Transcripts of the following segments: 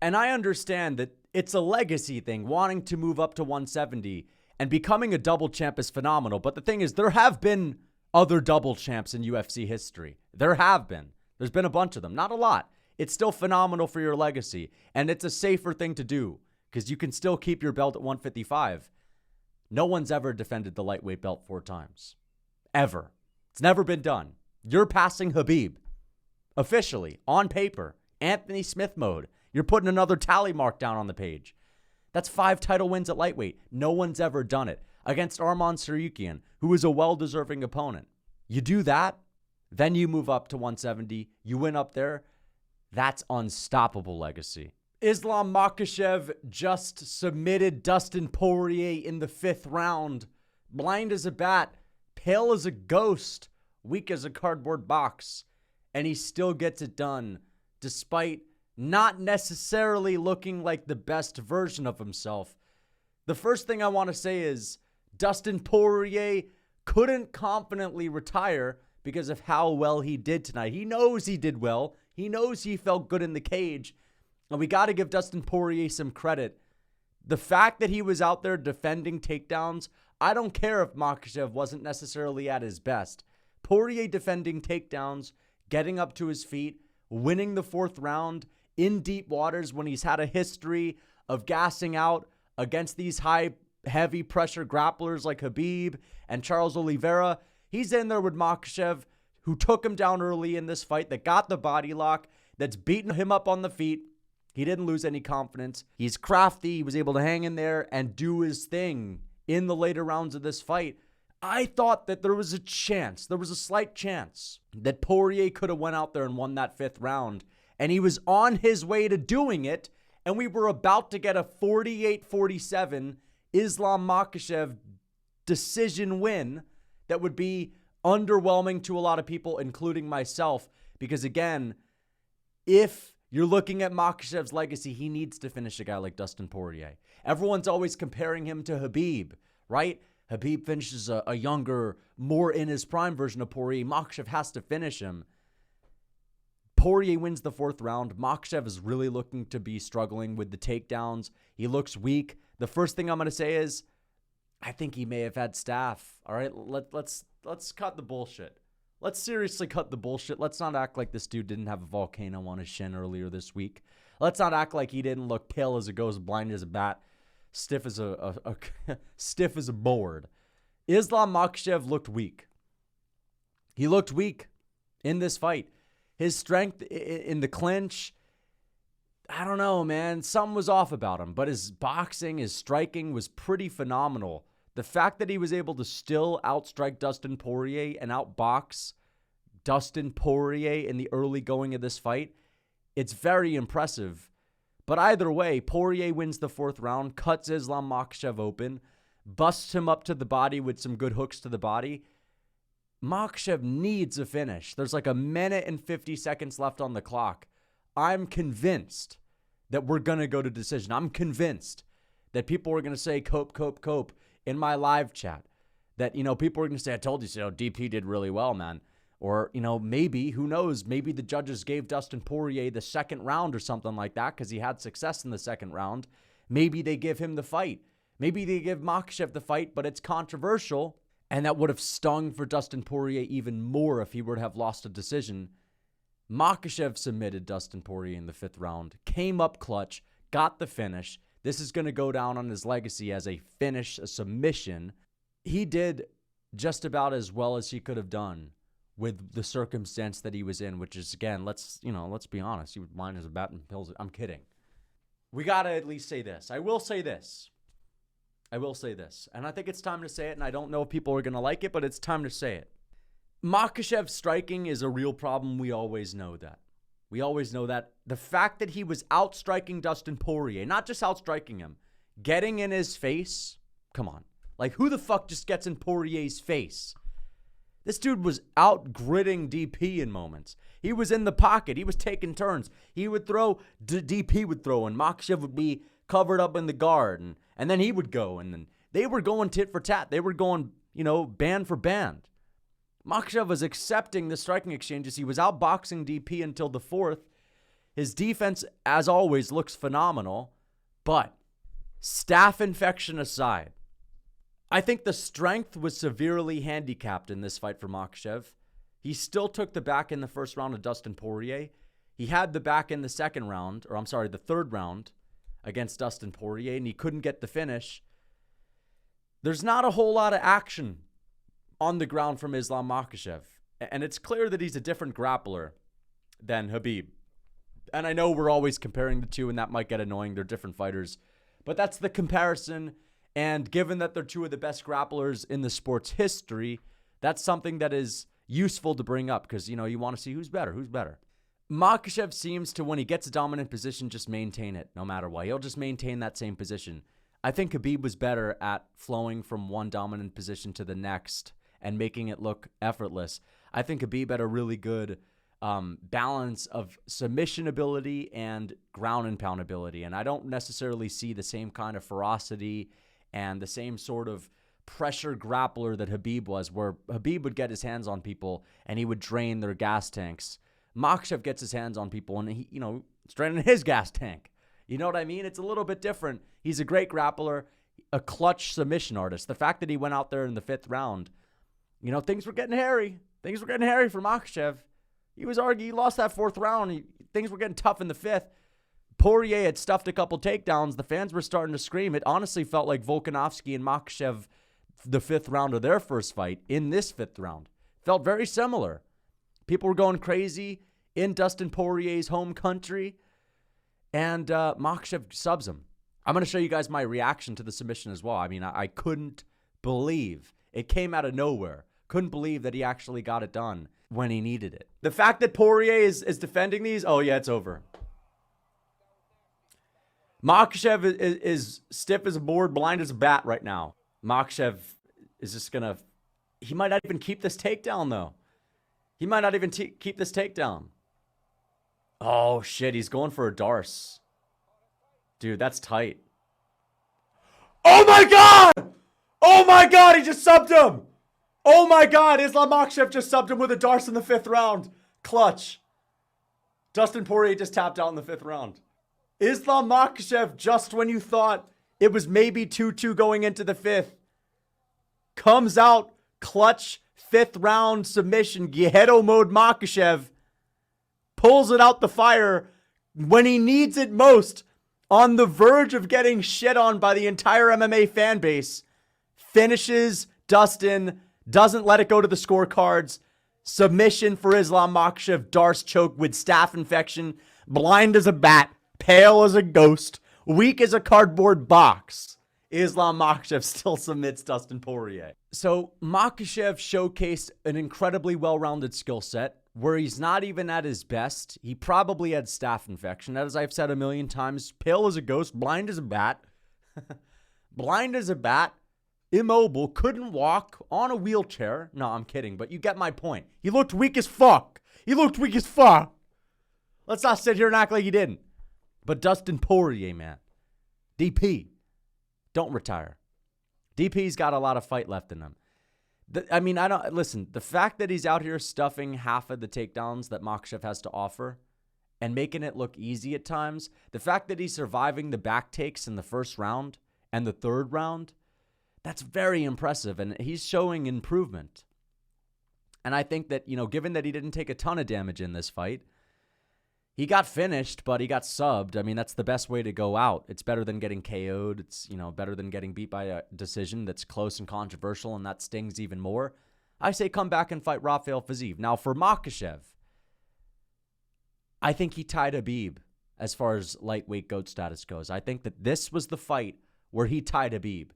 And I understand that it's a legacy thing, wanting to move up to 170, and becoming a double champ is phenomenal. But the thing is, there have been other double champs in UFC history. There have been. There's been a bunch of them. Not a lot. It's still phenomenal for your legacy. And it's a safer thing to do because you can still keep your belt at 155. No one's ever defended the lightweight belt 4 times. Ever. It's never been done. You're passing Khabib. Officially. On paper. Anthony Smith mode. You're putting another tally mark down on the page. That's 5 title wins at lightweight. No one's ever done it. Against Arman Tsarukyan, who is a well-deserving opponent. You do that, then you move up to 170. You win up there. That's unstoppable legacy. Islam Makhachev just submitted Dustin Poirier in the 5th round. Blind as a bat, pale as a ghost, weak as a cardboard box. And he still gets it done, despite not necessarily looking like the best version of himself. The first thing I want to say is Dustin Poirier couldn't confidently retire because of how well he did tonight. He knows he did well. He knows he felt good in the cage. And we got to give Dustin Poirier some credit. The fact that he was out there defending takedowns, I don't care if Makhachev wasn't necessarily at his best. Poirier defending takedowns, getting up to his feet, winning the 4th round in deep waters when he's had a history of gassing out against these high, heavy pressure grapplers like Khabib and Charles Oliveira. He's in there with Makhachev, who took him down early in this fight, that got the body lock, that's beaten him up on the feet. He didn't lose any confidence. He's crafty. He was able to hang in there and do his thing in the later rounds of this fight. I thought that there was a chance, there was a slight chance that Poirier could have went out there and won that 5th round. And he was on his way to doing it. And we were about to get a 48-47 Islam Makhachev decision win that would be underwhelming to a lot of people, including myself. Because again, if you're looking at Makhachev's legacy, he needs to finish a guy like Dustin Poirier. Everyone's always comparing him to Khabib, right? Khabib finishes a younger, more in his prime version of Poirier. Makhachev has to finish him. Poirier wins the 4th round. Makhachev is really looking to be struggling with the takedowns. He looks weak. The first thing I'm going to say is, I think he may have had staph. All right, let's cut the bullshit. Let's seriously cut the bullshit. Let's not act like this dude didn't have a volcano on his shin earlier this week. Let's not act like he didn't look pale as a ghost, blind as a bat, stiff as stiff as a board. Islam Makhachev looked weak. He looked weak in this fight. His strength in the clinch, I don't know, man. Something was off about him. But his boxing, his striking was pretty phenomenal. The fact that he was able to still outstrike Dustin Poirier and outbox Dustin Poirier in the early going of this fight, it's very impressive. But either way, Poirier wins the 4th round, cuts Islam Makhachev open, busts him up to the body with some good hooks to the body. Makhachev needs a finish. There's like 1 minute and 50 seconds left on the clock. I'm convinced that we're going to go to decision. I'm convinced that people are going to say, cope in my live chat. That, people are going to say, I told you so. DP did really well, man. Or, maybe, who knows, maybe the judges gave Dustin Poirier the 2nd round or something like that because he had success in the 2nd round. Maybe they give him the fight. Maybe they give Makhachev the fight, but it's controversial. And that would have stung for Dustin Poirier even more if he were to have lost a decision. Makhachev submitted Dustin Poirier in the 5th round, came up clutch, got the finish. This is going to go down on his legacy as a finish, a submission. He did just about as well as he could have done with the circumstance that he was in, which is, again, let's be honest. He was blind as a bat and pills. I'm kidding. We got to at least say this. I will say this. And I think it's time to say it, and I don't know if people are going to like it, but it's time to say it. Makhachev's striking is a real problem. We always know that. The fact that he was outstriking Dustin Poirier, not just outstriking him, getting in his face, come on. Like, who the fuck just gets in Poirier's face? This dude was out-gritting DP in moments. He was in the pocket. He was taking turns. He would throw, DP would throw, and Makhachev would be covered up in the guard, and then he would go, and then they were going tit for tat. They were going, band for band. Makhachev was accepting the striking exchanges. He was outboxing DP until the 4th. His defense, as always, looks phenomenal. But staph infection aside, I think the strength was severely handicapped in this fight for Makhachev. He still took the back in the first round of Dustin Poirier. He had the back in the the third round against Dustin Poirier, and he couldn't get the finish. There's not a whole lot of action on the ground from Islam Makhachev. And it's clear that he's a different grappler than Khabib. And I know we're always comparing the two, and that might get annoying. They're different fighters. But that's the comparison. And given that they're two of the best grapplers in the sport's history, that's something that is useful to bring up because, you want to see who's better. Makhachev seems to, when he gets a dominant position, just maintain it no matter what. He'll just maintain that same position. I think Khabib was better at flowing from one dominant position to the next and making it look effortless. I think Khabib had a really good balance of submission ability and ground and pound ability. And I don't necessarily see the same kind of ferocity and the same sort of pressure grappler that Khabib was, where Khabib would get his hands on people and he would drain their gas tanks. Makhachev gets his hands on people and he, it's draining his gas tank. You know what I mean? It's a little bit different. He's a great grappler, a clutch submission artist. The fact that he went out there in the 5th round, things were getting hairy. Things were getting hairy for Makhachev. He lost that 4th round. Things were getting tough in the 5th. Poirier had stuffed a couple takedowns. The fans were starting to scream. It honestly felt like Volkanovski and Makhachev, the 5th round of their first fight, in this 5th round. Felt very similar. People were going crazy in Dustin Poirier's home country. And Makhachev subs him. I'm going to show you guys my reaction to the submission as well. I mean, I couldn't believe. It came out of nowhere. Couldn't believe that he actually got it done when he needed it. The fact that Poirier is defending these, oh yeah, it's over. Makhachev is stiff as a board, blind as a bat right now. Makhachev is just going to... He might not even keep this takedown, though. He might not even keep this takedown. Oh, shit, he's going for a Darce. Dude, that's tight. Oh, my God! Oh, my God, he just subbed him! Oh, my God, Islam Makhachev just subbed him with a Darce in the 5th round. Clutch. Dustin Poirier just tapped out in the 5th round. Islam Makhachev, just when you thought it was maybe 2-2 going into the 5th, comes out, clutch, 5th round submission, Guerrero mode Makhachev, pulls it out the fire when he needs it most, on the verge of getting shit on by the entire MMA fan base, finishes Dustin, doesn't let it go to the scorecards, submission for Islam Makhachev, Darce choke with staph infection, blind as a bat, pale as a ghost, weak as a cardboard box. Islam Makhachev still submits Dustin Poirier. So Makhachev showcased an incredibly well-rounded skill set where he's not even at his best. He probably had staph infection. As I've said a million times, pale as a ghost, blind as a bat. Blind as a bat, immobile, couldn't walk, on a wheelchair. No, I'm kidding, but you get my point. He looked weak as fuck. Let's not sit here and act like he didn't. But Dustin Poirier, man. DP, don't retire. DP's got a lot of fight left in him. The fact that he's out here stuffing half of the takedowns that Makhachev has to offer and making it look easy at times, the fact that he's surviving the back takes in the 1st round and the 3rd round, that's very impressive, and he's showing improvement. And I think that, given that he didn't take a ton of damage in this fight, he got finished, but he got subbed. I mean, that's the best way to go out. It's better than getting KO'd. It's, better than getting beat by a decision that's close and controversial, and that stings even more. I say come back and fight Rafael Fiziev. Now, for Makhachev, I think he tied Khabib as far as lightweight GOAT status goes. I think that this was the fight where he tied Khabib.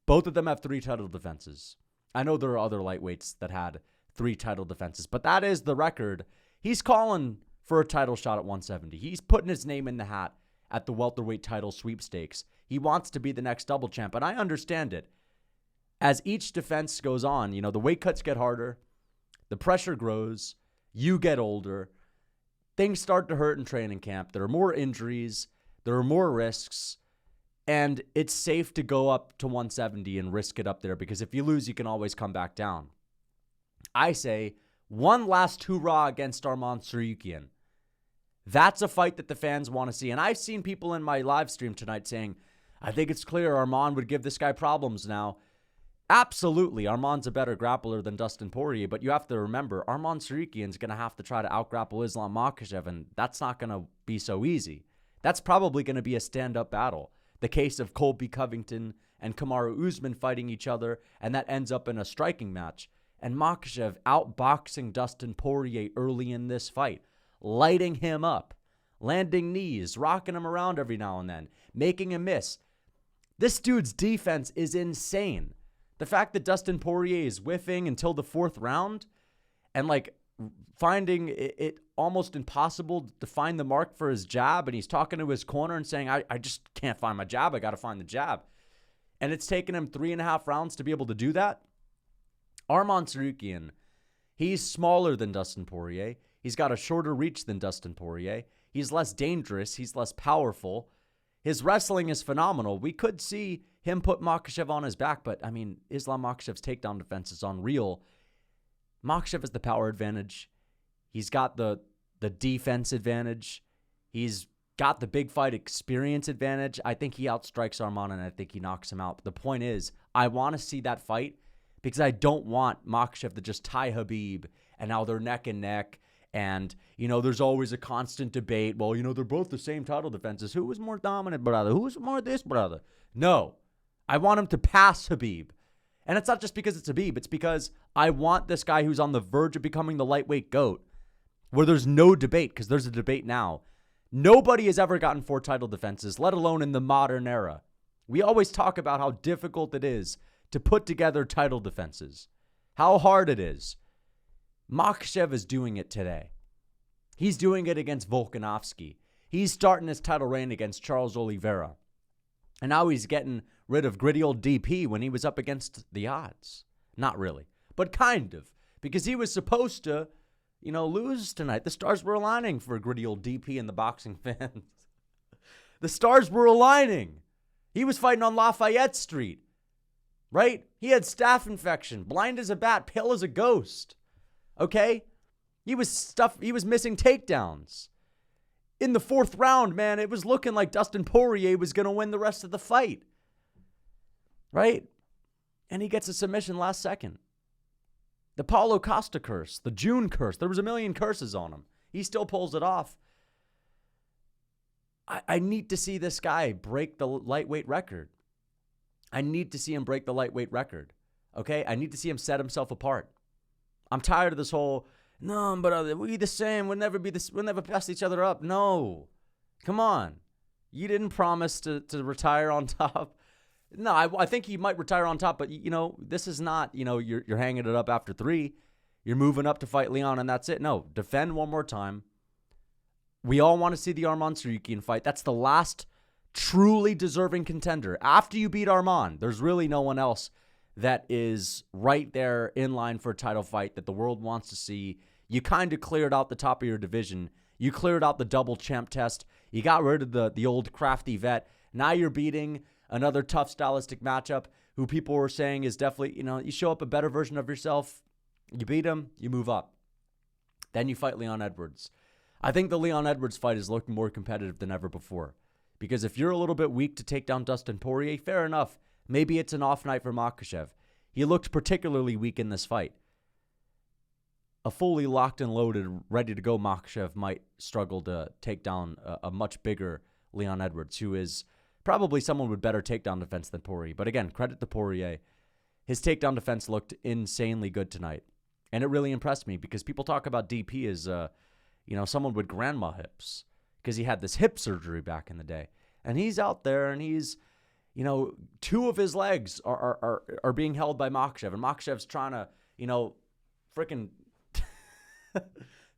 Both of them have 3 title defenses. I know there are other lightweights that had 3 title defenses, but that is the record. He's calling for a title shot at 170. He's putting his name in the hat at the welterweight title sweepstakes. He wants to be the next double champ, and I understand it. As each defense goes on, the weight cuts get harder, the pressure grows, you get older, things start to hurt in training camp. There are more injuries, there are more risks, and it's safe to go up to 170 and risk it up there because if you lose, you can always come back down. I say one last hoorah against Arman Tsarukyan. That's a fight that the fans want to see. And I've seen people in my live stream tonight saying, I think it's clear Arman would give this guy problems now. Absolutely, Arman's a better grappler than Dustin Poirier, but you have to remember, Arman Tsarukyan's going to have to try to outgrapple Islam Makhachev, and that's not going to be so easy. That's probably going to be a stand-up battle. The case of Colby Covington and Kamaru Usman fighting each other, and that ends up in a striking match. And Makhachev outboxing Dustin Poirier early in this fight, lighting him up, landing knees, rocking him around every now and then, making him miss. This dude's defense is insane. The fact that Dustin Poirier is whiffing until the 4th round and like finding it almost impossible to find the mark for his jab, and he's talking to his corner and saying, I just can't find my jab. I got to find the jab. And it's taken him 3.5 rounds to be able to do that. Arman Tsarukyan, he's smaller than Dustin Poirier. He's got a shorter reach than Dustin Poirier. He's less dangerous. He's less powerful. His wrestling is phenomenal. We could see him put Makhachev on his back, but, I mean, Islam Makhachev's takedown defense is unreal. Makhachev has the power advantage. He's got the defense advantage. He's got the big fight experience advantage. I think he outstrikes Arman, and I think he knocks him out. But the point is, I want to see that fight because I don't want Makhachev to just tie Khabib, and now they're neck and neck. And, there's always a constant debate. Well, they're both the same title defenses. Who was more dominant, brother? Who was more this, brother? No. I want him to pass Khabib. And it's not just because it's Khabib. It's because I want this guy who's on the verge of becoming the lightweight GOAT, where there's no debate, because there's a debate now. Nobody has ever gotten 4 title defenses, let alone in the modern era. We always talk about how difficult it is to put together title defenses, how hard it is. Makhachev is doing it today. He's doing it against Volkanovski. He's starting his title reign against Charles Oliveira. And now he's getting rid of gritty old DP when he was up against the odds. Not really, but kind of. Because he was supposed to, lose tonight. The stars were aligning for gritty old DP and the boxing fans. The stars were aligning. He was fighting on Lafayette Street, right? He had staph infection, blind as a bat, pale as a ghost. Okay? He was missing takedowns. In the 4th round, man, it was looking like Dustin Poirier was going to win the rest of the fight. Right? And he gets a submission last second. The Paulo Costa curse, the June curse, there was a million curses on him. He still pulls it off. I need to see this guy break the lightweight record. I need to see him break the lightweight record. Okay? I need to see him set himself apart. I'm tired of this whole, no, but we the same. We'll never pass each other up. No. Come on. You didn't promise to retire on top. No, I think he might retire on top, but, this is not, you're hanging it up after 3. You're moving up to fight Leon, and that's it. No, defend one more time. We all want to see the Arman Tsarukyan fight. That's the last truly deserving contender. After you beat Arman, there's really no one else that is right there in line for a title fight that the world wants to see. You kind of cleared out the top of your division. You cleared out the double champ test. You got rid of the old crafty vet. Now you're beating another tough stylistic matchup who people were saying is definitely, you show up a better version of yourself. You beat him, you move up. Then you fight Leon Edwards. I think the Leon Edwards fight is looking more competitive than ever before. Because if you're a little bit weak to take down Dustin Poirier, fair enough. Maybe it's an off night for Makhachev. He looked particularly weak in this fight. A fully locked and loaded, ready to go Makhachev might struggle to take down a much bigger Leon Edwards, who is probably someone with better takedown defense than Poirier. But again, credit to Poirier. His takedown defense looked insanely good tonight. And it really impressed me because people talk about DP as, someone with grandma hips because he had this hip surgery back in the day. And he's out there and he's, 2 of his legs are being held by Makhachev. And Makhachev's trying to, freaking...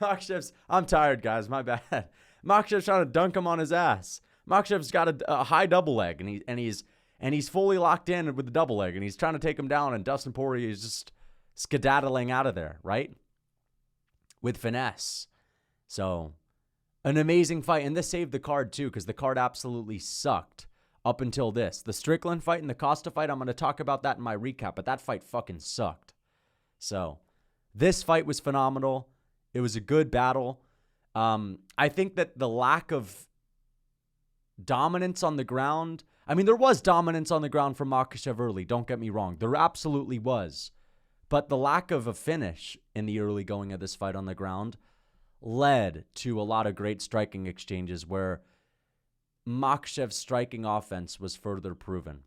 Makhachev's... I'm tired, guys. My bad. Makhachev's trying to dunk him on his ass. Makhachev's got a high double leg, and he's fully locked in with the double leg, and he's trying to take him down, and Dustin Poirier is just skedaddling out of there, right? With finesse. So, an amazing fight, and this saved the card, too, because the card absolutely sucked up until this. The Strickland fight and the Costa fight, I'm going to talk about that in my recap, but that fight fucking sucked. So, this fight was phenomenal. It was a good battle. I think that the lack of dominance on the ground, I mean, there was dominance on the ground from Makhachev early, don't get me wrong. There absolutely was. But the lack of a finish in the early going of this fight on the ground led to a lot of great striking exchanges where Makhachev's striking offense was further proven.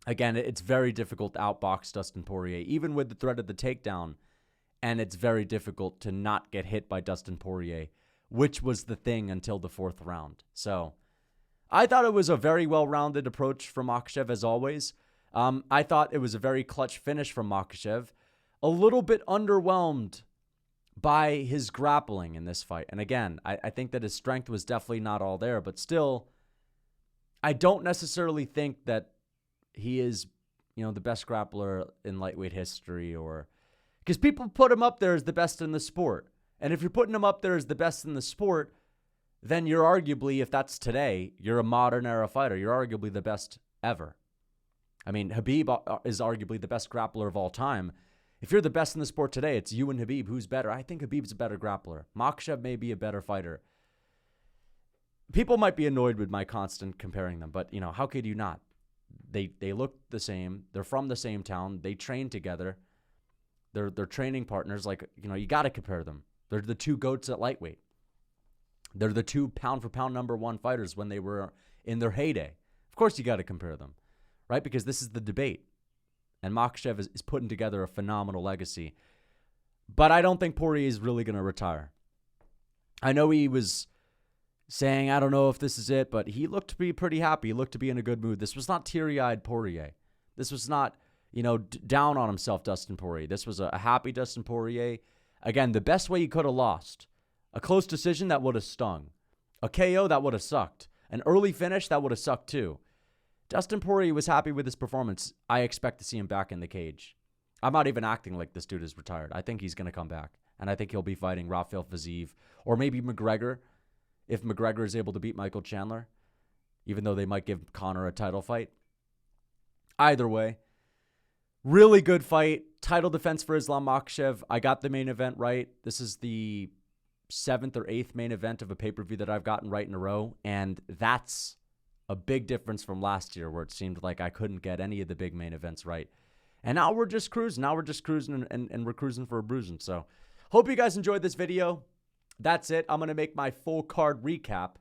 Again, it's very difficult to outbox Dustin Poirier, even with the threat of the takedown, and it's very difficult to not get hit by Dustin Poirier, which was the thing until the fourth round. So I thought it was a very well-rounded approach from Makhachev, as always. I thought it was a very clutch finish from Makhachev. A little bit underwhelmed by his grappling in this fight. And again, I think that his strength was definitely not all there, but still, I don't necessarily think that he is, the best grappler in lightweight history, or because people put him up there as the best in the sport. And if you're putting him up there as the best in the sport, then you're arguably, if that's today, you're a modern era fighter. You're arguably the best ever. I mean, Khabib is arguably the best grappler of all time. If you're the best in the sport today, it's you and Khabib. Who's better? I think Khabib's a better grappler. Makhachev may be a better fighter. People might be annoyed with my constant comparing them, but, how could you not? They look the same. They're from the same town. They train together. They're training partners. Like, you got to compare them. They're the two GOATs at lightweight. They're the two pound-for-pound number one fighters when they were in their heyday. Of course you got to compare them, right? Because this is the debate. And Makhachev is putting together a phenomenal legacy. But I don't think Poirier is really going to retire. I know he was saying, I don't know if this is it, but he looked to be pretty happy. He looked to be in a good mood. This was not teary-eyed Poirier. This was not, down on himself Dustin Poirier. This was a happy Dustin Poirier. Again, the best way he could have lost. A close decision that would have stung. A KO that would have sucked. An early finish that would have sucked too. Dustin Poirier was happy with his performance. I expect to see him back in the cage. I'm not even acting like this dude is retired. I think he's going to come back. And I think he'll be fighting Rafael Fiziev or maybe McGregor, if McGregor is able to beat Michael Chandler, even though they might give Conor a title fight. Either way, really good fight. Title defense for Islam Makhachev. I got the main event right. This is the 7th or 8th main event of a pay-per-view that I've gotten right in a row, and that's a big difference from last year where it seemed like I couldn't get any of the big main events right. And now we're just cruising. Now we're just cruising and we're cruising for a bruising. So hope you guys enjoyed this video. That's it. I'm going to make my full card recap.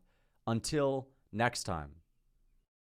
Until next time.